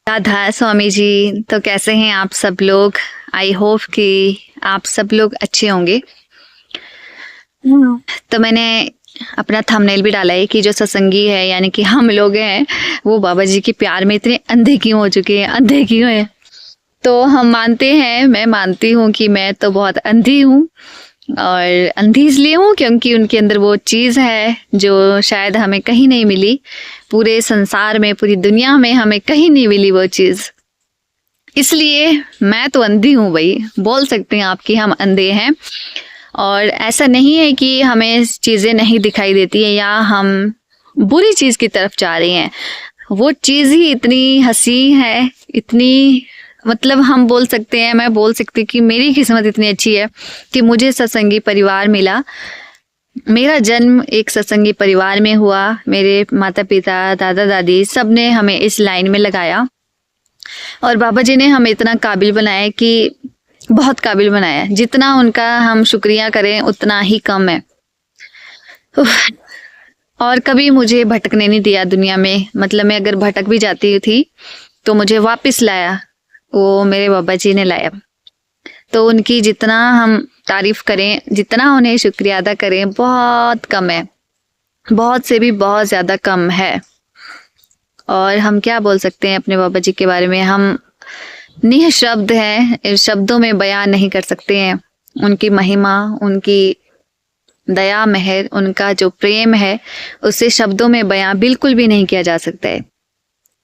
राधा स्वामी जी, तो कैसे हैं आप सब लोग? आई होप कि आप सब लोग अच्छे होंगे। तो मैंने अपना थंबनेल भी डाला है कि जो सत्संगी है यानी कि हम लोग हैं वो बाबा जी के प्यार में इतने अंधे क्यों हो चुके हैं, अंधे क्यों हैं। तो हम मानते हैं, मैं मानती हूँ कि मैं तो बहुत अंधी हूँ, और अंधी इसलिए हूँ क्योंकि उनके अंदर वो चीज़ है जो शायद हमें कहीं नहीं मिली, पूरे संसार में, पूरी दुनिया में हमें कहीं नहीं मिली वो चीज़। इसलिए मैं तो अंधी हूँ भाई, बोल सकते हैं आप कि हम अंधे हैं। और ऐसा नहीं है कि हमें चीज़ें नहीं दिखाई देती है या हम बुरी चीज़ की तरफ जा रहे हैं। वो चीज़ ही इतनी हसीन है, इतनी मतलब हम बोल सकते हैं, मैं बोल सकती हूँ कि मेरी किस्मत इतनी अच्छी है कि मुझे सत्संगी परिवार मिला। मेरा जन्म एक सत्संगी परिवार में हुआ। मेरे माता पिता, दादा दादी सब ने हमें इस लाइन में लगाया, और बाबा जी ने हमें इतना काबिल बनाया कि बहुत काबिल बनाया। जितना उनका हम शुक्रिया करें उतना ही कम है। उफ, और कभी मुझे भटकने नहीं दिया दुनिया में। मतलब मैं अगर भटक भी जाती थी तो मुझे वापस लाया, वो मेरे बाबा जी ने लाया। तो उनकी जितना हम तारीफ करें, जितना उन्हें शुक्रिया अदा करें, बहुत कम है, बहुत से भी बहुत ज्यादा कम है। और हम क्या बोल सकते हैं अपने बाबा जी के बारे में? हम निःशब्द हैं, शब्दों में बयान नहीं कर सकते हैं उनकी महिमा, उनकी दया मेहर, उनका जो प्रेम है उसे शब्दों में बयां बिल्कुल भी नहीं किया जा सकता है।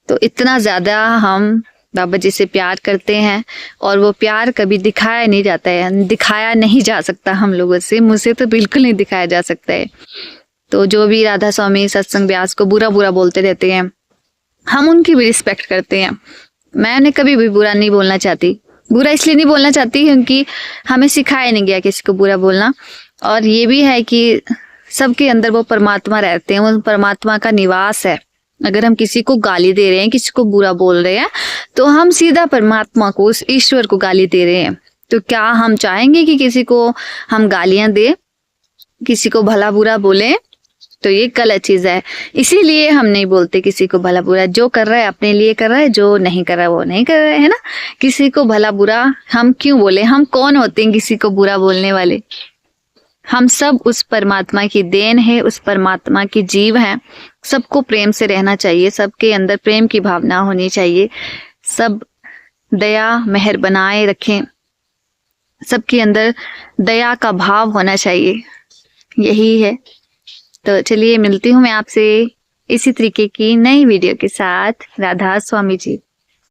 तो इतना ज्यादा हम बाबा जी से प्यार करते हैं, और वो प्यार कभी दिखाया नहीं जाता है, दिखाया नहीं जा सकता हम लोगों से, मुझसे तो बिल्कुल नहीं दिखाया जा सकता है। तो जो भी राधा स्वामी सत्संग व्यास को बुरा बुरा बोलते रहते हैं, हम उनकी भी रिस्पेक्ट करते हैं। मैंने कभी भी बुरा नहीं बोलना चाहती। बुरा इसलिए नहीं बोलना चाहती क्योंकि हमें सिखाया नहीं गया किसी को बुरा बोलना। और ये भी है कि सबके अंदर वो परमात्मा रहते हैं, वो परमात्मा का निवास है। अगर हम किसी को गाली दे रहे हैं, किसी को बुरा बोल रहे हैं, तो हम सीधा परमात्मा को, उस ईश्वर को गाली दे रहे हैं। तो क्या हम चाहेंगे कि किसी को हम गालियां दे, किसी को भला बुरा बोले? तो ये गलत चीज है। इसीलिए हम नहीं बोलते किसी को भला बुरा। जो कर रहा है अपने लिए कर रहा है, जो नहीं कर रहा है वो नहीं कर रहा है ना। किसी को भला बुरा हम क्यों बोले? हम कौन होते हैं किसी को बुरा बोलने वाले? हम सब उस परमात्मा की देन है, उस परमात्मा की जीव हैं। सबको प्रेम से रहना चाहिए, सबके अंदर प्रेम की भावना होनी चाहिए। सब दया मेहर बनाए रखें, सबके अंदर दया का भाव होना चाहिए, यही है। तो चलिए मिलती हूँ मैं आपसे इसी तरीके की नई वीडियो के साथ। राधा स्वामी जी।